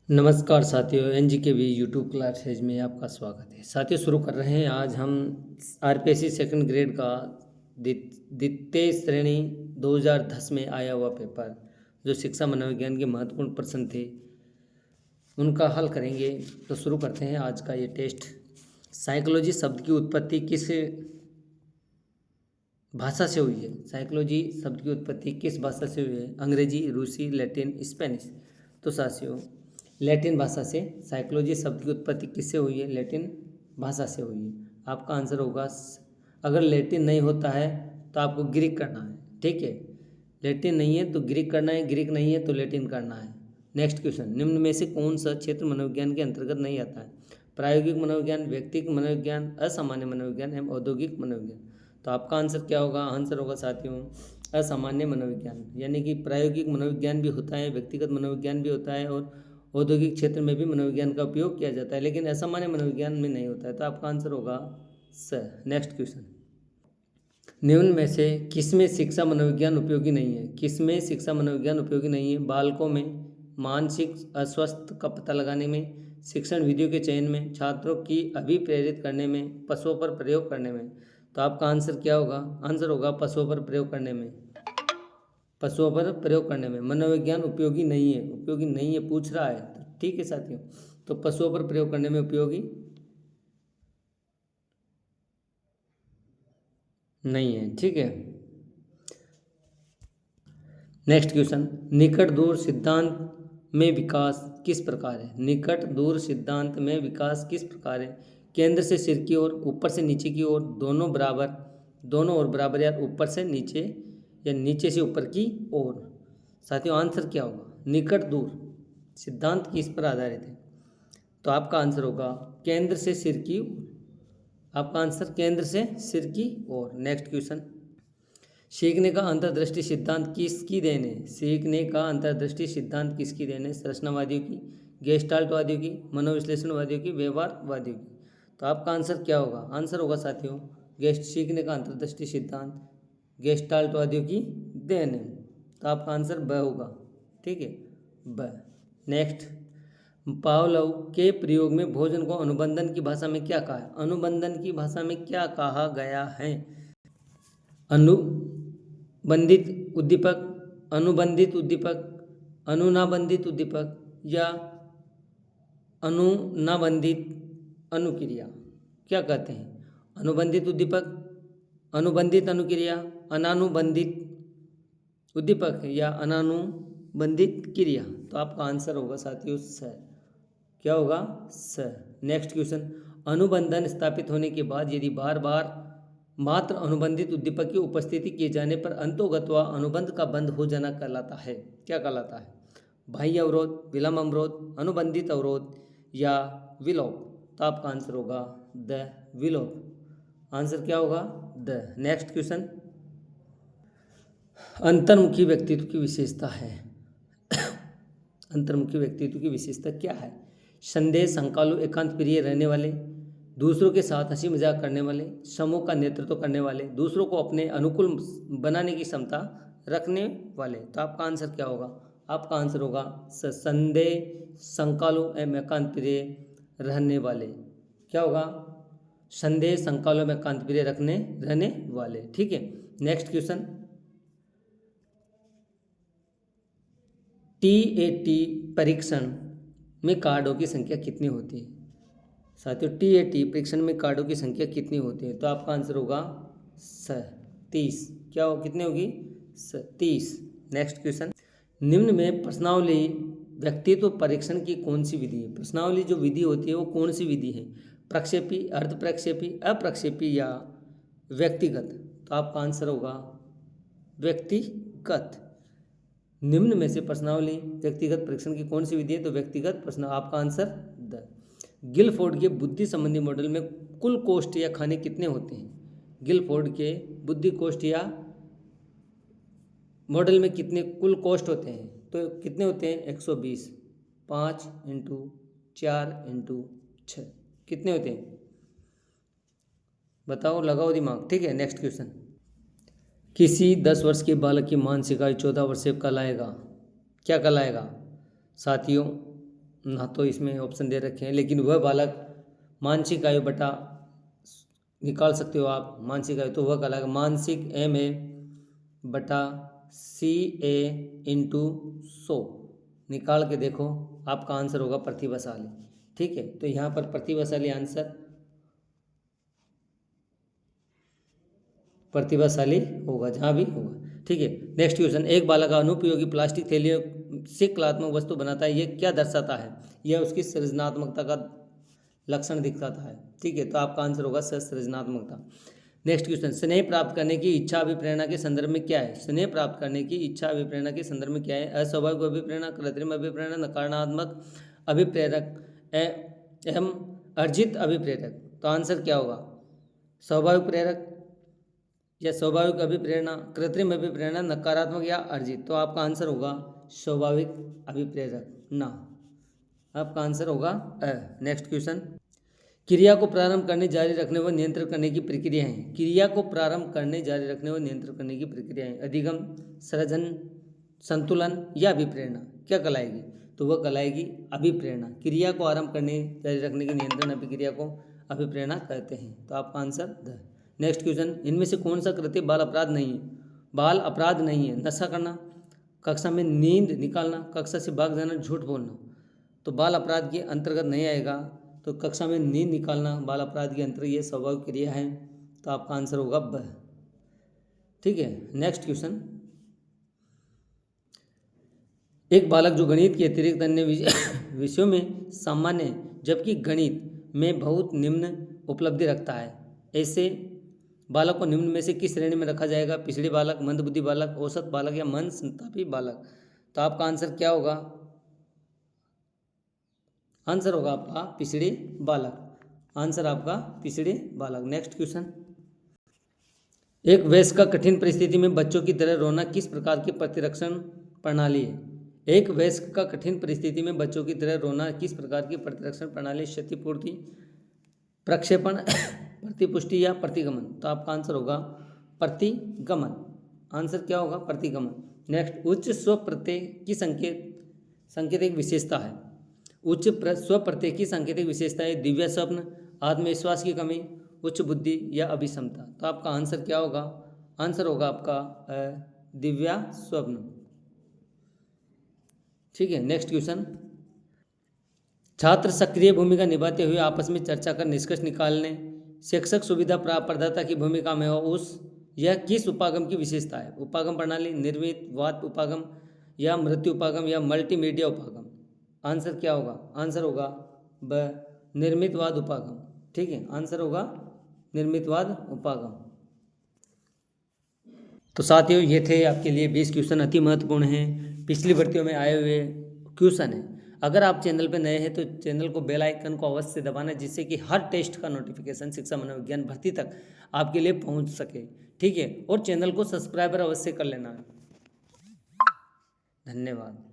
नमस्कार साथियों, N G के वी यूट्यूब क्लासेज में आपका स्वागत है। साथियों, शुरू कर रहे हैं आज हम आरपीएससी सेकंड ग्रेड का द्वितीय श्रेणी 2010 में आया हुआ पेपर, जो शिक्षा मनोविज्ञान के महत्वपूर्ण प्रश्न थे, उनका हल करेंगे। तो शुरू करते हैं आज का ये टेस्ट। साइकोलॉजी शब्द की उत्पत्ति किस भाषा से हुई है? साइकोलॉजी शब्द की उत्पत्ति किस भाषा से हुई है? अंग्रेजी, रूसी, लैटिन, स्पेनिश? तो साथियों, लैटिन भाषा से साइकोलॉजी शब्द की उत्पत्ति किससे हुई है? लैटिन भाषा से हुई है। आपका आंसर होगा अगर लैटिन नहीं होता है तो आपको ग्रीक करना है। ठीक है, लैटिन नहीं है तो ग्रीक करना है, ग्रीक नहीं है तो लैटिन करना है। नेक्स्ट क्वेश्चन, निम्न में से कौन सा क्षेत्र मनोविज्ञान के अंतर्गत नहीं आता है? प्रायोगिक मनोविज्ञान, व्यक्तिगत मनोविज्ञान, असामान्य मनोविज्ञान एवं औद्योगिक मनोविज्ञान? तो आपका आंसर क्या होगा? आंसर होगा साथियों असामान्य मनोविज्ञान। यानी कि प्रायोगिक मनोविज्ञान भी होता है, व्यक्तिगत मनोविज्ञान भी होता है और औद्योगिक क्षेत्र में भी मनोविज्ञान का उपयोग किया जाता है, लेकिन असामान्य मनोविज्ञान में नहीं होता है। तो आपका आंसर होगा स। नेक्स्ट क्वेश्चन, निम्न में से किसमें शिक्षा मनोविज्ञान उपयोगी नहीं है? किसमें शिक्षा मनोविज्ञान उपयोगी नहीं है? बालकों में, मानसिक अस्वस्थ का पता लगाने में, शिक्षण विधियों के चयन में, छात्रों की अभिप्रेरित करने में, पशुओं पर प्रयोग करने में? तो आपका आंसर क्या होगा? आंसर होगा पशुओं पर प्रयोग करने में। पशुओं पर प्रयोग करने में मनोविज्ञान उपयोगी नहीं है। उपयोगी नहीं है पूछ रहा है, तो ठीक है साथियों, तो पशुओं पर प्रयोग करने में उपयोगी नहीं है। ठीक है, नेक्स्ट क्वेश्चन, निकट दूर सिद्धांत में विकास किस प्रकार है? निकट दूर सिद्धांत में विकास किस प्रकार है? केंद्र से सिर की ओर, ऊपर से नीचे की ओर, दोनों बराबर, दोनों ओर बराबर, या ऊपर से नीचे या नीचे से ऊपर की ओर? साथियों, आंसर क्या होगा? निकट दूर सिद्धांत किस पर आधारित है? तो आपका आंसर होगा केंद्र से सिर की ओर। आपका आंसर केंद्र से सिर की ओर। नेक्स्ट क्वेश्चन, सीखने का अंतर्दृष्टि सिद्धांत किसकी देन है? सीखने का अंतर्दृष्टि सिद्धांत किसकी देन है? संरचनावादियों की, गेस्टाल्टवादियों की, मनोविश्लेषणवादियों की, व्यवहारवादियों की? तो आपका आंसर क्या होगा? आंसर होगा साथियों सीखने का अंतर्दृष्टि सिद्धांत गेस्टाल्टवादियों की देन है। तो आपका आंसर ब होगा। ठीक है, ब। नेक्स्ट, पावलोव के प्रयोग में भोजन को अनुबंधन की भाषा में क्या कहा है? अनुबंधन की भाषा में क्या कहा गया है? अनुबंधित उद्दीपक, अनुबंधित उद्दीपक, अनुनाबंधित उद्दीपक या अनुनाबंधित अनुक्रिया? क्या कहते हैं? अनुबंधित उद्दीपक, अनुबंधित अनुक्रिया, अनानुबंधित उद्दीपक या अनानुबंधित क्रिया? तो आपका आंसर होगा साथियों स। क्या होगा? स। नेक्स्ट क्वेश्चन, अनुबंधन स्थापित होने के बाद यदि बार बार मात्र अनुबंधित उद्दीपक की उपस्थिति किए जाने पर अंतोगत्वा अनुबंध का बंद हो जाना कहलाता है। क्या कहलाता है? बाह्य अवरोध, विलंब अवरोध, अनुबंधित अवरोध या विलोप? तो आपका आंसर होगा द विलोप। आंसर क्या होगा? द। नेक्स्ट क्वेश्चन, अंतर्मुखी व्यक्तित्व की विशेषता है। अंतर्मुखी व्यक्तित्व की विशेषता क्या है? संदेह, संकालु, एकांत प्रिय रहने वाले, दूसरों के साथ हंसी मजाक करने वाले, समूह का नेतृत्व करने वाले, दूसरों को अपने अनुकूल बनाने की क्षमता रखने वाले? तो आपका आंसर क्या होगा? आपका आंसर होगा संदेह, संकालु एवं एकांत प्रिय रहने वाले। क्या होगा? संदेह, संकालु एवं एकांत प्रिय रहने वाले। ठीक है, नेक्स्ट क्वेश्चन, टीएटी परीक्षण में कार्डों की संख्या कितनी होती है? साथियों, टीएटी परीक्षण में कार्डों की संख्या कितनी होती है? तो आपका आंसर होगा 30। क्या हो, कितनी होगी? 30। नेक्स्ट क्वेश्चन, निम्न में प्रश्नावली व्यक्तित्व परीक्षण की कौन सी विधि है? प्रश्नावली जो विधि होती है वो कौन सी विधि है? प्रक्षेपी, अर्ध प्रक्षेपी, अप्रक्षेपी या व्यक्तिगत? तो आपका आंसर होगा व्यक्तिगत। निम्न में से प्रश्नावली व्यक्तिगत परीक्षण की कौन सी विधि है? तो व्यक्तिगत प्रश्न। आपका आंसर द। गिलफोर्ड के बुद्धि संबंधी मॉडल में कुल कोष्ठ या खाने कितने होते हैं? गिलफोर्ड के बुद्धि कोष्ठ या मॉडल में कितने कुल कोष्ठ होते हैं? तो कितने होते हैं? 120। 5 × 4 × 6 कितने होते हैं? बताओ, लगाओ दिमाग। ठीक है, नेक्स्ट क्वेश्चन, किसी 10 वर्ष के बालक की मानसिक आयु 14 वर्ष से कहलाएगा? क्या कहलाएगा साथियों? ना तो इसमें ऑप्शन दे रखे हैं, लेकिन वह बालक मानसिक आयु बटा निकाल सकते हो आप, मानसिक आयु तो वह कहलाएगा मानसिक MA बटा CA इंटू 100। निकाल के देखो, आपका आंसर होगा प्रतिभाशाली। ठीक है, तो यहाँ पर प्रतिभाशाली आंसर प्रतिभाशाली होगा जहाँ भी होगा। ठीक है, नेक्स्ट क्वेश्चन, एक बालक अनुपयोगी प्लास्टिक थैलियों से कलात्मक वस्तु बनाता है, यह क्या दर्शाता है? यह उसकी सृजनात्मकता का लक्षण दिखाता है। ठीक है, तो आपका आंसर होगा सृजनात्मकता। नेक्स्ट क्वेश्चन, स्नेह प्राप्त करने की इच्छा अभिप्रेरणा के संदर्भ में क्या है? स्नेह प्राप्त करने की इच्छा अभिप्रेरणा के संदर्भ में क्या है? अस्वाभाविक अभिप्रेरणा, कृत्रिम अभिप्रेरणा, नकारात्मक अभिप्रेरक एवं अर्जित अभिप्रेरक। तो आंसर क्या होगा? स्वाभाविक प्रेरक या स्वाभाविक अभिप्रेरणा, कृत्रिम अभिप्रेरणा, नकारात्मक या अर्जित। तो आपका आंसर होगा स्वाभाविक अभिप्रेरक ना, आपका आंसर होगा नेक्स्ट क्वेश्चन, क्रिया को प्रारंभ करने, जारी रखने व नियंत्रण करने की प्रक्रियाएं। क्रिया को प्रारंभ करने, जारी रखने व नियंत्रण करने की प्रक्रियाएं अधिगम, सृजन, संतुलन या अभिप्रेरणा क्या कहलाएगी? तो वह कहलाएगी अभिप्रेरणा। क्रिया को आरंभ करने, जारी रखने की नियंत्रण अभिक्रिया को अभिप्रेरणा कहते हैं। तो आपका आंसर नेक्स्ट क्वेश्चन, इनमें से कौन सा कृत्य बाल अपराध नहीं है? बाल अपराध नहीं है नशा करना, कक्षा में नींद निकालना, कक्षा से भाग जाना, झूठ बोलना। तो बाल अपराध के अंतर्गत नहीं आएगा। तो कक्षा में नींद निकालना बाल अपराध के अंतर्गत ये स्वाभाविक क्रिया है। तो आपका आंसर होगा ब। ठीक है, नेक्स्ट क्वेश्चन, एक बालक जो गणित के अतिरिक्त अन्य विषयों में सामान्य है जबकि गणित में बहुत निम्न उपलब्धि रखता है, ऐसे बालक को निम्न में से किस श्रेणी में रखा जाएगा? पिछड़े बालक, मंदबुद्धि बालक, औसत बालक या मन संतापी बालक। तो आपका आंसर क्या होगा? आंसर होगा आपका पिछड़े बालक। आंसर आपका पिछड़े बालक। नेक्स्ट क्वेश्चन, एक वयस्क का कठिन परिस्थिति में बच्चों की तरह रोना किस प्रकार की प्रतिरक्षण प्रणाली है? एक वयस्क का कठिन परिस्थिति में बच्चों की तरह रोना किस प्रकार की प्रतिरक्षण प्रणाली? क्षतिपूर्ति, प्रक्षेपण, प्रतिपुष्टि या प्रतिगमन। तो आपका आंसर होगा प्रतिगमन। आंसर क्या होगा? प्रतिगमन। नेक्स्ट, उच्च स्व प्रत्यय की सांकेतिक विशेषता है। उच्च स्व प्रत्यय की सांकेतिक विशेषता है दिव्य स्वप्न, आत्मविश्वास की कमी, उच्च बुद्धि या अभिक्षमता। तो आपका आंसर क्या होगा? आंसर होगा आपका दिव्या स्वप्न। ठीक है, नेक्स्ट क्वेश्चन, छात्र सक्रिय भूमिका निभाते हुए आपस में चर्चा कर निष्कर्ष निकालने, शिक्षक सुविधा प्रदाता की भूमिका में हो उस यह किस उपागम की विशेषता है? उपागम प्रणाली, निर्मित वाद उपागम या मृत्यु उपागम या मल्टीमीडिया उपागम। आंसर क्या होगा? आंसर होगा ब, निर्मितवाद उपागम। ठीक है, आंसर होगा निर्मितवाद उपागम। तो साथियों, ये थे आपके लिए 20 क्वेश्चन, अति महत्वपूर्ण हैं, पिछली भर्तियों में आए हुए क्वेश्चन हैं। अगर आप चैनल पर नए हैं तो चैनल को बेल आइकन को अवश्य दबाना, जिससे कि हर टेस्ट का नोटिफिकेशन शिक्षा मनोविज्ञान भर्ती तक आपके लिए पहुंच सके। ठीक है, और चैनल को सब्सक्राइबर अवश्य कर लेना। धन्यवाद।